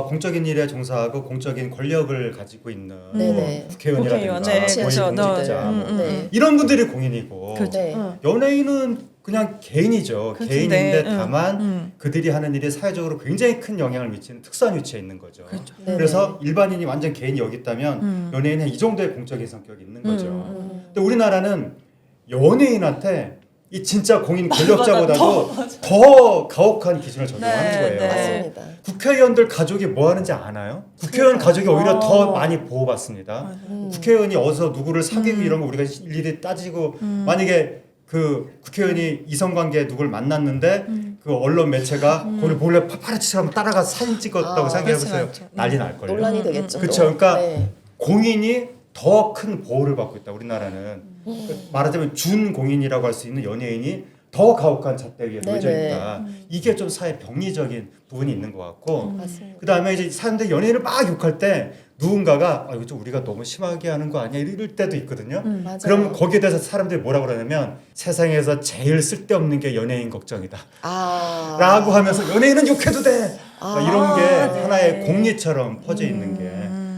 공적인 일에 종사하고 공적인 권력을 가지고 있는 네네. 국회의원이라든가 국회의원, 네, 그렇죠. 고위공직자 뭐 네. 이런 분들이 공인이고 그렇죠. 네. 연예인은 그냥 개인이죠. 그렇죠. 개인인데 네, 다만 그들이 하는 일이 사회적으로 굉장히 큰 영향을 미치는 특수한 위치에 있는 거죠. 그렇죠. 네네. 그래서 일반인이 완전 개인이 여기 있다면 연예인은 이 정도의 공적인 성격이 있는 거죠. 근데 우리나라는 연예인한테 이 진짜 공인 권력자보다도 더 가혹한 기준을 적용하는 네, 거예요. 네. 맞습니다. 국회의원들 가족이 뭐 하는지 아나요? 국회의원 가족이 오히려 더 많이 보호받습니다. 국회의원이 어디서 누구를 사귀고 이런 거 우리가 일일이 따지고 만약에 그 국회의원이 이성관계에 누구를 만났는데 그 언론 매체가 거기 몰래 파파라치처럼 따라가 사진 찍었다고 생각해보세요. 그렇지 않죠. 난리 날걸요. 논란이 되겠죠. 그렇죠. 또. 그러니까 네. 공인이 더 큰 보호를 받고 있다. 우리나라는 말하자면 준공인이라고 할 수 있는 연예인이 더 가혹한 잣대 위에 놓여져 네네. 있다. 이게 좀 사회 병리적인 부분이 있는 것 같고 맞습니다. 그 다음에 이제 사람들이 연예인을 막 욕할 때 누군가가 이거 좀 우리가 너무 심하게 하는 거 아니야 이럴 때도 있거든요. 맞아요. 그럼 거기에 대해서 사람들이 뭐라고 그러냐면 세상에서 제일 쓸데없는 게 연예인 걱정이다 라고 하면서 연예인은 욕해도 돼 이런 게 네. 하나의 공리처럼 퍼져 있는 게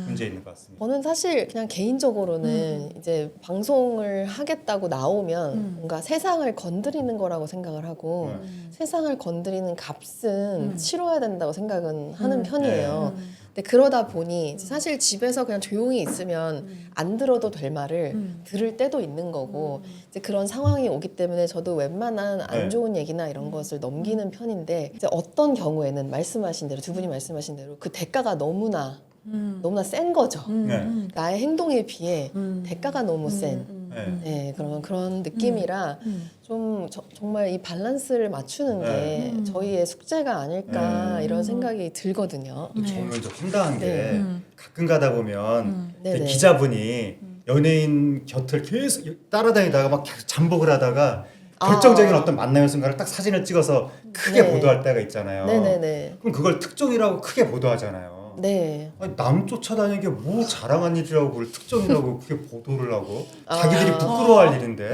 문제 있는 것 같습니다. 저는 사실 그냥 개인적으로는 이제 방송을 하겠다고 나오면 뭔가 세상을 건드리는 거라고 생각을 하고 세상을 건드리는 값은 치러야 된다고 생각은 하는 편이에요. 근데 그러다 보니 사실 집에서 그냥 조용히 있으면 안 들어도 될 말을 들을 때도 있는 거고 이제 그런 상황이 오기 때문에 저도 웬만한 안 네. 좋은 얘기나 이런 것을 넘기는 편인데 이제 어떤 경우에는 말씀하신 대로 두 분이 말씀하신 대로 그 대가가 너무나 센 거죠. 네. 나의 행동에 비해 대가가 너무 센. 네. 네, 그런 느낌이라 좀 정말 이 밸런스를 맞추는 네. 게 저희의 숙제가 아닐까 이런 생각이 들거든요. 또 저는 좀 황당한 게 네. 가끔 가다 보면 네네. 기자분이 연예인 곁을 계속 따라다니다가 막 계속 잠복을 하다가 결정적인 어떤 만남의 순간을 딱 사진을 찍어서 크게 네. 보도할 때가 있잖아요. 네네네. 그럼 그걸 특종이라고 크게 보도하잖아요. 네. 아니, 남 쫓아다니는 게 뭐 자랑한 일이라고 그걸 특종이라고 그게 보도를 하고 자기들이 부끄러워할 일인데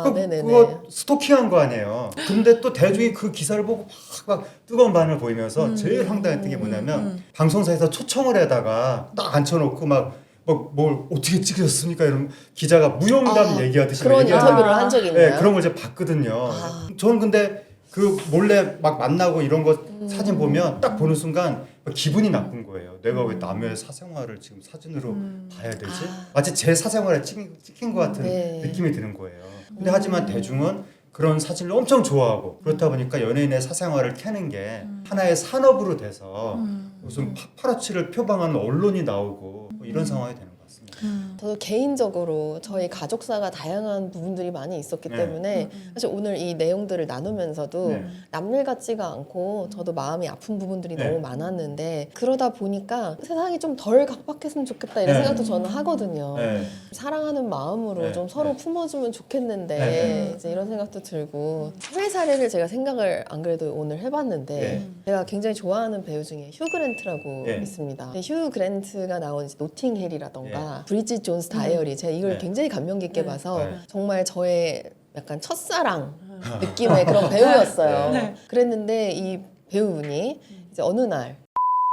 네네네. 그거 스토킹한 거 아니에요. 근데 또 대중이 그 기사를 보고 막 뜨거운 반응을 보이면서 제일 황당했던 게 뭐냐면 방송사에서 초청을 해다가 딱 앉혀놓고 뭘 어떻게 찍으셨습니까? 이런 기자가 무용담 얘기하듯이 그런 얘기하는 인터뷰를 한 적이 있나요? 네, 그런 걸 이제 봤거든요. 저는 근데 그 몰래 막 만나고 이런 거 사진 보면 딱 보는 순간 기분이 나쁜 거예요. 내가 왜 남의 사생활을 지금 사진으로 봐야 되지? 마치 제 사생활에 찍힌 것 같은 네. 느낌이 드는 거예요. 근데 하지만 대중은 그런 사진을 엄청 좋아하고 그렇다 보니까 연예인의 사생활을 캐는 게 하나의 산업으로 돼서 무슨 파파라치를 표방하는 언론이 나오고 뭐 이런 상황이 되는 것 같습니다. 저도 개인적으로 저희 가족사가 다양한 부분들이 많이 있었기 네. 때문에 사실 오늘 이 내용들을 나누면서도 네. 남일 같지가 않고 저도 마음이 아픈 부분들이 네. 너무 많았는데 그러다 보니까 세상이 좀 덜 각박했으면 좋겠다 이런 네. 생각도 저는 하거든요. 네. 사랑하는 마음으로 네. 좀 서로 네. 품어주면 좋겠는데 네. 이제 이런 생각도 들고 사회 사례를 제가 생각을 안 그래도 오늘 해봤는데 네. 제가 굉장히 좋아하는 배우 중에 휴 그랜트라고 네. 있습니다. 휴 그랜트가 나온 이제 노팅힐이라던가 브리짓 존스 다이어리 제가 이걸 네. 굉장히 감명 깊게 봐서 네. 정말 저의 약간 첫사랑 느낌의 그런 배우였어요. 네. 그랬는데 이 배우분이 이제 어느 날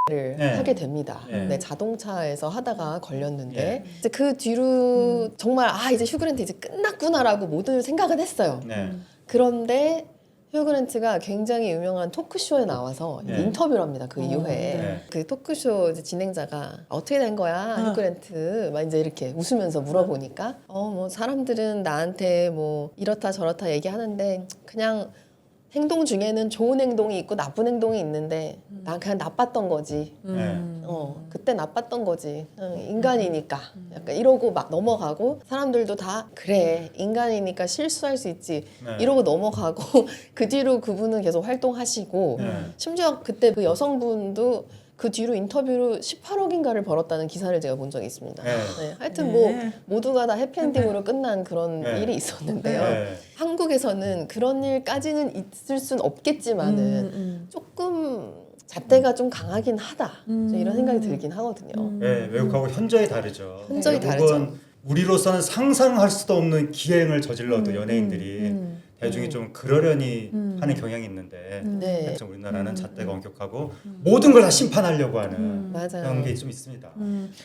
를 네. 하게 됩니다. 네. 네, 자동차에서 하다가 걸렸는데 네. 이제 그 뒤로 정말 이제 휴 그랜트 이제 끝났구나라고 모두 생각은 했어요. 네. 그런데 휴 그랜트가 굉장히 유명한 토크쇼에 나와서 네. 인터뷰를 합니다. 그 이후에 네. 그 토크쇼 이제 진행자가 어떻게 된 거야 휴 그랜트 막 이제 이렇게 웃으면서 물어보니까 뭐 사람들은 나한테 뭐 이렇다 저렇다 얘기하는데 그냥 행동 중에는 좋은 행동이 있고 나쁜 행동이 있는데 난 그냥 나빴던 거지. 그때 나빴던 거지. 인간이니까. 약간 이러고 막 넘어가고 사람들도 다 그래 인간이니까 실수할 수 있지. 네. 이러고 넘어가고 그 뒤로 그분은 계속 활동하시고 네. 심지어 그때 그 여성분도 그 뒤로 인터뷰로 18억인가를 벌었다는 기사를 제가 본 적이 있습니다. 네. 네, 하여튼 네. 뭐 모두가 다 해피엔딩으로 끝난 그런 네. 일이 있었는데요. 네. 한국에서는 그런 일까지는 있을 순 없겠지만은 조금 잣대가 좀 강하긴 하다. 좀 이런 생각이 들긴 하거든요. 네, 외국하고 현저히 다르죠. 현저히 외국은 우리로서는 상상할 수도 없는 기행을 저질러도 연예인들이 대중이 좀 그러려니 하는 경향이 있는데 네, 하여튼 우리나라는 잣대가 엄격하고 모든 걸 다 심판하려고 하는 맞아요. 그런 게 좀 있습니다.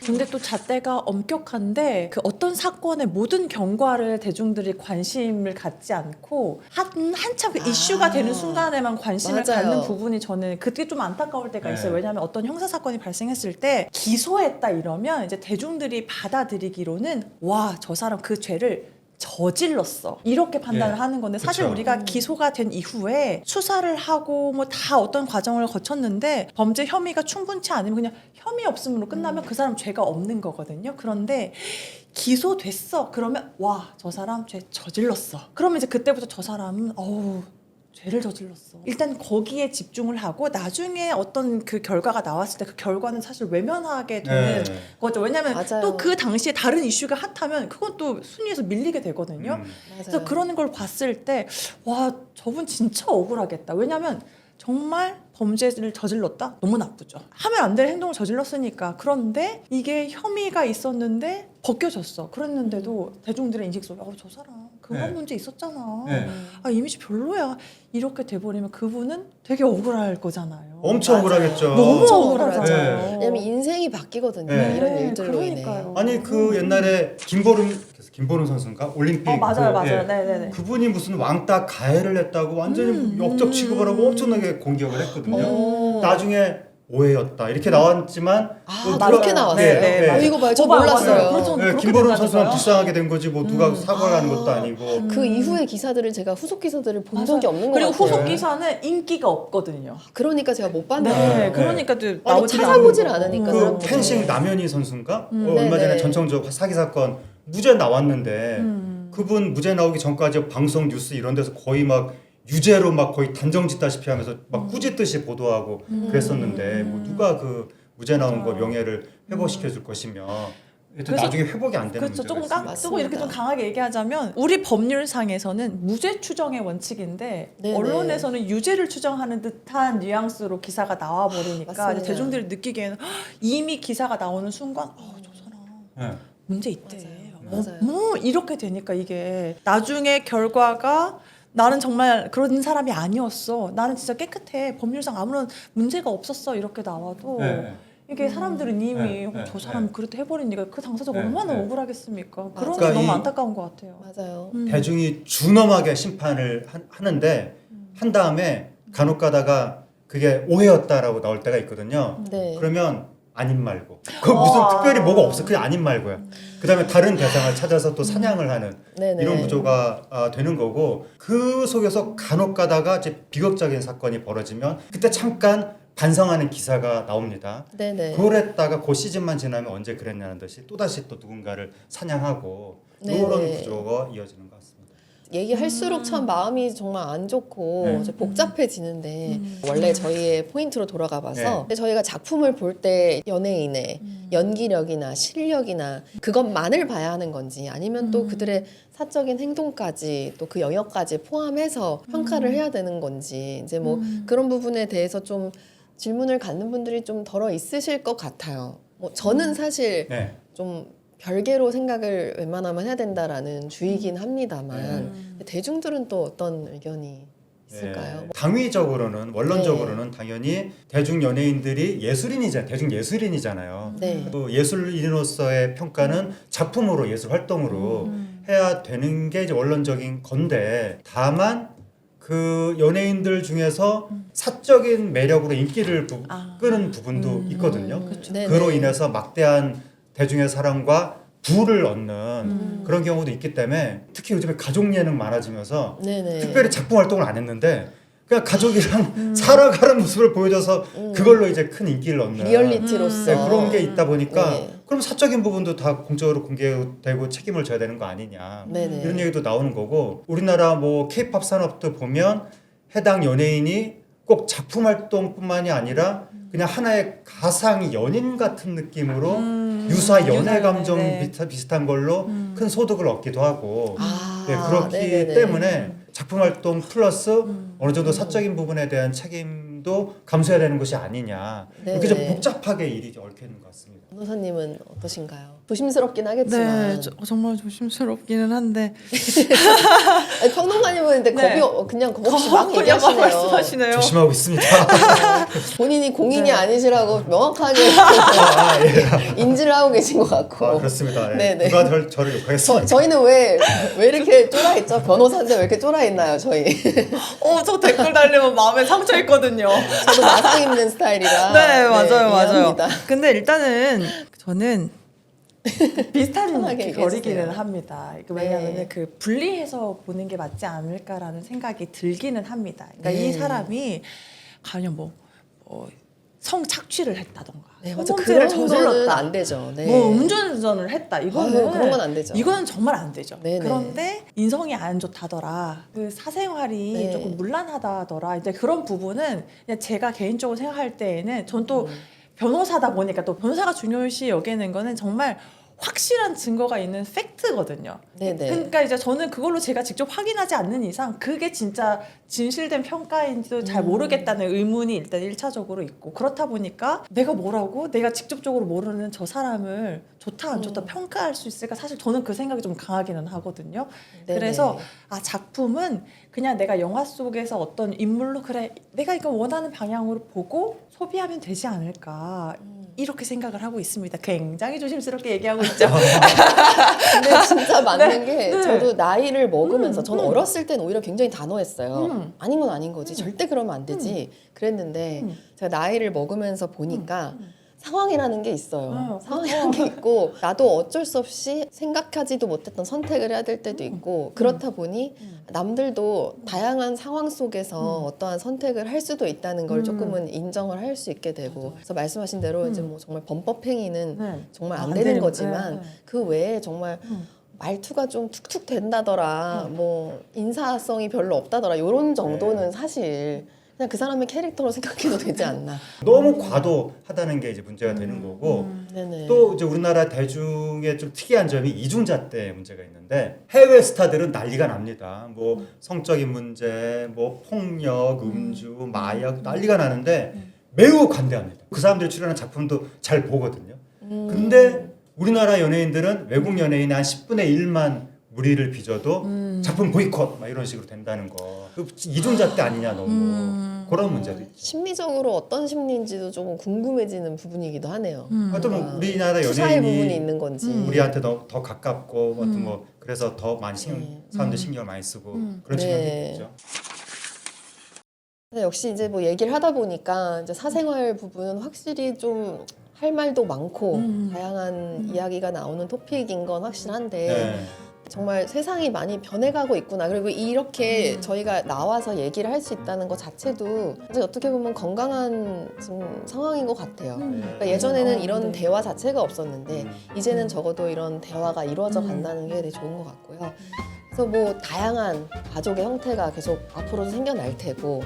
근데 또 잣대가 엄격한데 그 어떤 사건의 모든 경과를 대중들이 관심을 갖지 않고 한참 그 이슈가 되는 순간에만 관심을 맞아요. 갖는 부분이 저는 그게 좀 안타까울 때가 있어요. 네. 왜냐하면 어떤 형사 사건이 발생했을 때 기소했다 이러면 이제 대중들이 받아들이기로는 와, 저 사람 그 죄를 저질렀어 이렇게 판단을 예. 하는 건데 사실 그쵸. 우리가 기소가 된 이후에 수사를 하고 뭐 다 어떤 과정을 거쳤는데 범죄 혐의가 충분치 않으면 그냥 혐의 없음으로 끝나면 그 사람 죄가 없는 거거든요. 그런데 기소됐어 그러면 와, 저 사람 죄 저질렀어 그러면 이제 그때부터 저 사람은 어우 죄를 저질렀어. 일단 거기에 집중을 하고 나중에 어떤 그 결과가 나왔을 때 그 결과는 사실 외면하게 되는 네. 거죠. 왜냐하면 맞아요. 또 그 당시에 다른 이슈가 핫하면 그건 또 순위에서 밀리게 되거든요. 그래서 맞아요. 그런 걸 봤을 때 와, 저분 진짜 억울하겠다. 왜냐하면 정말 범죄를 저질렀다? 너무 나쁘죠. 하면 안 될 행동을 저질렀으니까. 그런데 이게 혐의가 있었는데 벗겨졌어. 그랬는데도 대중들의 인식 속에 저 사람 그런 네. 문제 있었잖아. 네. 아, 이미지 별로야. 이렇게 돼버리면 그분은 되게 억울할 거잖아요. 엄청 억울하겠죠. 너무 엄청 억울하잖아요. 네. 왜냐면 인생이 바뀌거든요. 네. 이런 네, 일들로 인해. 그러니까요. 아니 그 옛날에 김보름 선수인가 올림픽 맞아요. 예. 네네네. 그분이 무슨 왕따 가해를 했다고 완전히 역적 취급을 하고 엄청나게 공격을 했거든요. 오. 나중에 오해였다 이렇게 나왔지만 아, 누가- 그렇게 나왔어요? 네, 네. 어, 이거 봐요. 저 맞아요. 몰랐어요. 그렇죠. 네, 그렇게 김보름 된다니까요. 선수만 불쌍하게 된 거지 뭐 누가 사과를 하는 것도 아니고 그 이후의 기사들을 제가 후속 기사들을 본 맞아요. 적이 없는 것 그리고 같아요. 후속 기사는 인기가 없거든요. 그러니까 제가 못 봤나 네, 봐요. 네. 그러니까 또 아니, 나오지 찾아보질 않으니까 그 사람들이. 펜싱 남현희 선수인가 음. 얼마 전에 네네. 전청조 사기 사건 무죄 나왔는데 그분 무죄 나오기 전까지 방송 뉴스 이런 데서 거의 막 유죄로 막 거의 단정짓다시피 하면서 막 꾸짖듯이 보도하고 그랬었는데 뭐 누가 그 무죄 나온 거 명예를 회복시켜 줄 것이며 그래서- 나중에 회복이 안 되는 그렇죠. 문제가 조금 있습니다. 깡 조금 이렇게 좀 맞습니다. 강하게 얘기하자면 우리 법률상에서는 무죄 추정의 원칙인데 네네. 언론에서는 유죄를 추정하는 듯한 뉘앙스로 기사가 나와 버리니까 맞습니다. 대중들이 느끼기에는 "헉, 이미 기사가 나오는 순간 저 사람 네. 문제 있대. 맞아요. 뭐 이렇게 되니까 이게 나중에 결과가 나는 정말 그런 사람이 아니었어. 나는 진짜 깨끗해. 법률상 아무런 문제가 없었어. 이렇게 나와도 네. 이게 사람들은 이미 네, 네, 저 사람 네. 그렇게 해버리니까 그 당사자가 네, 얼마나 네. 억울하겠습니까. 그런 게 맞아요. 너무 이- 안타까운 것 같아요. 맞아요. 대중이 준엄하게 심판을 하는데 한 다음에 간혹 가다가 그게 오해였다라고 나올 때가 있거든요. 네. 그러면 아님 말고 그 무슨 와. 특별히 뭐가 없어 그냥 아님 말고야. 그다음에 다른 대상을 찾아서 또 사냥을 하는 네네. 이런 구조가 되는 거고 그 속에서 간혹 가다가 이제 비극적인 사건이 벌어지면 그때 잠깐 반성하는 기사가 나옵니다. 네네. 그랬다가 그 시즌만 지나면 언제 그랬냐는 듯이 또다시 또 누군가를 사냥하고 네네. 이런 구조가 이어지는 것 같습니다. 얘기할수록 참 마음이 정말 안 좋고 네. 이제 복잡해지는데 원래 저희의 포인트로 돌아가 봐서 네. 근데 저희가 작품을 볼 때 연예인의 연기력이나 실력이나 그것만을 봐야 하는 건지 아니면 또 그들의 사적인 행동까지 또 그 영역까지 포함해서 평가를 해야 되는 건지 이제 뭐 그런 부분에 대해서 좀 질문을 갖는 분들이 좀 덜어 있으실 것 같아요. 뭐 저는 사실 네. 좀 별개로 생각을 웬만하면 해야 된다라는 주의긴 합니다만 대중들은 또 어떤 의견이 있을까요? 네. 당위적으로는 원론적으로는 당연히 대중 연예인들이 대중 예술인이잖아요. 네. 그 예술인으로서의 평가는 작품으로 예술 활동으로 해야 되는 게 이제 원론적인 건데 다만 그 연예인들 중에서 사적인 매력으로 인기를 끄는 부분도 있거든요. 네네. 그로 인해서 막대한 대중의 사랑과 부를 얻는 그런 경우도 있기 때문에 특히 요즘에 가족 예능 많아지면서 네네. 특별히 작품 활동을 안 했는데 그냥 가족이랑 살아가는 모습을 보여줘서 그걸로 이제 큰 인기를 얻는 리얼리티로서 네, 그런 게 있다 보니까 네. 그럼 사적인 부분도 다 공적으로 공개되고 책임을 져야 되는 거 아니냐 네네. 이런 얘기도 나오는 거고 우리나라 뭐 K-팝 산업도 보면 해당 연예인이 꼭 작품 활동뿐만이 아니라 그냥 하나의 가상 연인 같은 느낌으로 유사 연애 감정 네. 비슷한 걸로 큰 소득을 얻기도 하고 아, 네, 그렇기 네네네. 때문에 작품 활동 플러스 어느 정도 사적인 부분에 대한 책임도 감수해야 되는 것이 아니냐 이렇게 좀 네네. 복잡하게 일이 얽혀 있는 것 같습니다. 변호사님은 어떠신가요? 조심스럽긴 하겠지만 네, 정말 조심스럽기는 한데 아니, 평론가님은 근데 네. 그냥 겁 없이 막 그냥 얘기하시네요. 말씀하시네요. 조심하고 있습니다. 본인이 공인이 네. 아니시라고 명확하게 예. 인지를 하고 계신 것 같고. 그렇습니다. 예. 네네. 누가 저를 욕하겠습니까? 저희는 왜 이렇게 쫄아있죠? 변호사인데 왜 이렇게 쫄아있나요, 저희? 저 댓글 달리면 마음에 상처 있거든요. 저도 마스크 입는 스타일이라. 네, 맞아요, 맞아요. 이해합니다. 근데 일단은 저는 비슷한 편하게 결이기는 얘기해주세요. 합니다. 왜냐하면 네. 그 분리해서 보는 게 맞지 않을까라는 생각이 들기는 합니다. 그러니까 네. 이 사람이 가령 성착취를 했다던가, 네, 맞아. 성범죄를 그런 거는 저질렀다, 안 되죠. 네. 뭐 음주운전을 했다. 이거는 아유, 그런 건 안 되죠. 이거는 정말 안 되죠. 네네. 그런데 인성이 안 좋다더라. 그 사생활이 네. 조금 문란하다더라. 이제 그런 부분은 그냥 제가 개인적으로 생각할 때에는 전 또 변호사다 보니까 또 변호사가 중요시 여기는 거는 정말 확실한 증거가 있는 팩트거든요. 네네. 그러니까 이제 저는 그걸로 제가 직접 확인하지 않는 이상 그게 진짜 진실된 평가인지도 잘 모르겠다는 의문이 일단 1차적으로 있고, 그렇다 보니까 내가 뭐라고 내가 직접적으로 모르는 저 사람을 좋다 안 좋다 평가할 수 있을까, 사실 저는 그 생각이 좀 강하기는 하거든요. 네네. 그래서 작품은 그냥 내가 영화 속에서 어떤 인물로 그래 내가 이거 원하는 방향으로 보고 소비하면 되지 않을까 이렇게 생각을 하고 있습니다. 굉장히 조심스럽게 얘기하고 있죠. 근데 진짜 맞는 게 네. 저도 나이를 먹으면서 저는 어렸을 땐 오히려 굉장히 단호했어요. 아닌 건 아닌 거지. 절대 그러면 안 되지. 그랬는데 제가 나이를 먹으면서 보니까 상황이라는 게 있어요. 상황이라는 게 있고 나도 어쩔 수 없이 생각하지도 못했던 선택을 해야 될 때도 있고 그렇다 보니 남들도 다양한 상황 속에서 어떠한 선택을 할 수도 있다는 걸 조금은 인정을 할 수 있게 되고 그래서 말씀하신 대로 이제 뭐 정말 범법 행위는 네. 정말 안 안 되는 되는 거지만 네. 그 외에 정말 말투가 좀 툭툭 된다더라 뭐 인사성이 별로 없다더라 이런 정도는 사실 그냥 그 사람의 캐릭터로 생각해도 되지 않나. 너무 과도하다는 게 이제 문제가 되는 거고 네네. 또 이제 우리나라 대중의 좀 특이한 점이 이중잣대 문제가 있는데 해외 스타들은 난리가 납니다. 뭐 성적인 문제, 뭐 폭력, 음주, 마약 난리가 나는데 매우 관대합니다. 그 사람들이 출연한 작품도 잘 보거든요. 근데 우리나라 연예인들은 외국 연예인의 한 10분의 1만 무리를 빚어도 작품 보이콧 막 이런 식으로 된다는 거. 그 이중잣대 아니냐 너무 그런 문제도 있죠. 심리적으로 어떤 심리인지도 조금 궁금해지는 부분이기도 하네요. 또 뭐 우리나라 투사의 부분이 연예인이 있는 건지. 우리한테 더 가깝고 어떤 뭐 그래서 더 많이 사람들 신경을 많이 쓰고 그런 측면도 네. 있죠. 근데 역시 이제 뭐 얘기를 하다 보니까 이제 사생활 부분은 확실히 좀 할 말도 많고 다양한 이야기가 나오는 토픽인 건 확실한데 네. 정말 세상이 많이 변해가고 있구나. 그리고 이렇게 저희가 나와서 얘기를 할 수 있다는 것 자체도 이제 어떻게 보면 건강한 좀 상황인 것 같아요. 그러니까 예전에는 이런 네. 대화 자체가 없었는데 이제는 적어도 이런 대화가 이루어져 간다는 게 되게 좋은 것 같고요. 그래서 뭐 다양한 가족의 형태가 계속 앞으로도 생겨날 테고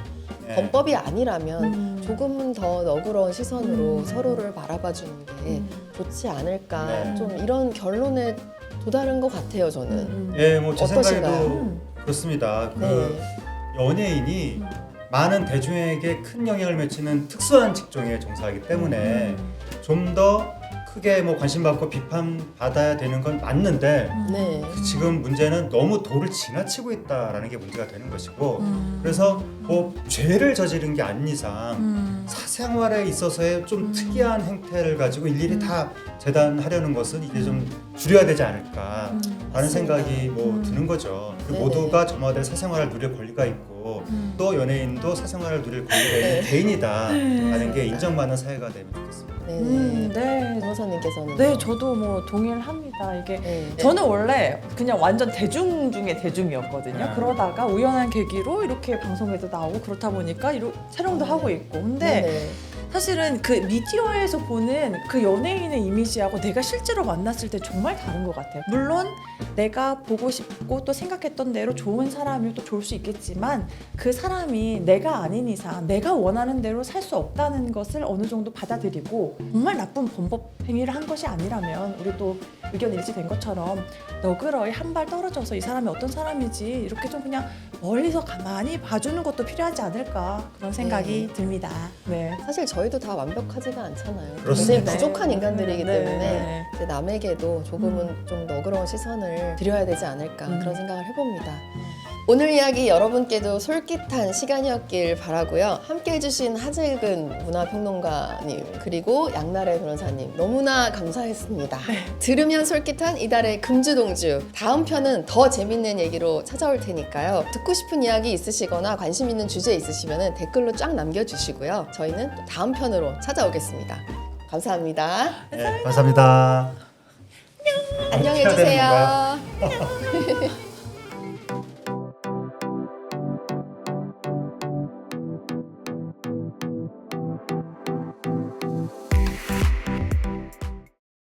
네. 범법이 아니라면 조금은 더 너그러운 시선으로 서로를 바라봐 주는 게 좋지 않을까. 네. 좀 이런 결론에 도달한 것 같아요, 저는. 예, 뭐 제 어떠신가요? 생각에도 그렇습니다. 그 네. 연예인이 많은 대중에게 큰 영향을 미치는 특수한 직종에 종사하기 때문에 좀 더 크게 뭐 관심 받고 비판 받아야 되는 건 맞는데 네. 지금 문제는 너무 도를 지나치고 있다라는 게 문제가 되는 것이고 그래서 뭐 죄를 저지른 게 아닌 이상 사생활에 있어서의 좀 특이한 행태를 가지고 일일이 다 재단하려는 것은 이게 좀 줄여야 되지 않을까라는 생각이 뭐 드는 거죠. 그리고 네네. 모두가 저마다의 사생활을 누릴 권리가 있고 있고 또 연예인도 사생활을 누릴 권리가 있는 개인이다라는 게 인정받는 사회가 되면 좋겠습니다. 네. 네. 변호사님께서는 네, 저도 뭐 동일합니다. 이게 네. 저는 원래 그냥 완전 대중 중에 대중이었거든요. 네. 그러다가 우연한 계기로 이렇게 방송에도 나오고 그렇다 보니까 촬영도 하고 있고. 근데 네네. 사실은 그 미디어에서 보는 그 연예인의 이미지하고 내가 실제로 만났을 때 정말 다른 것 같아요. 물론 내가 보고 싶고 또 생각했던 대로 좋은 사람이 또 좋을 수 있겠지만 그 사람이 내가 아닌 이상 내가 원하는 대로 살 수 없다는 것을 어느 정도 받아들이고 정말 나쁜 범법 행위를 한 것이 아니라면 우리 또 의견 일치된 것처럼 너그러이 한 발 떨어져서 이 사람이 어떤 사람이지 이렇게 좀 그냥 멀리서 가만히 봐주는 것도 필요하지 않을까 그런 생각이 듭니다. 네. 사실 저희도 다 완벽하지가 않잖아요. 그렇습니다. 굉장히 부족한 인간들이기 네, 때문에 네. 이제 남에게도 조금은 좀 너그러운 시선을 드려야 되지 않을까 그런 생각을 해봅니다. 오늘 이야기 여러분께도 솔깃한 시간이었길 바라고요. 함께 해주신 하재근 문화평론가님 그리고 양나래 변호사님 너무나 감사했습니다. 들으면 솔깃한 이달의 금주동주 다음 편은 더 재밌는 얘기로 찾아올 테니까요. 듣고 싶은 이야기 있으시거나 관심 있는 주제 있으시면 댓글로 쫙 남겨주시고요. 저희는 또 다음 편으로 찾아오겠습니다. 감사합니다. 네, 감사합니다. 안녕히 해야 되는 계세요. 건가요?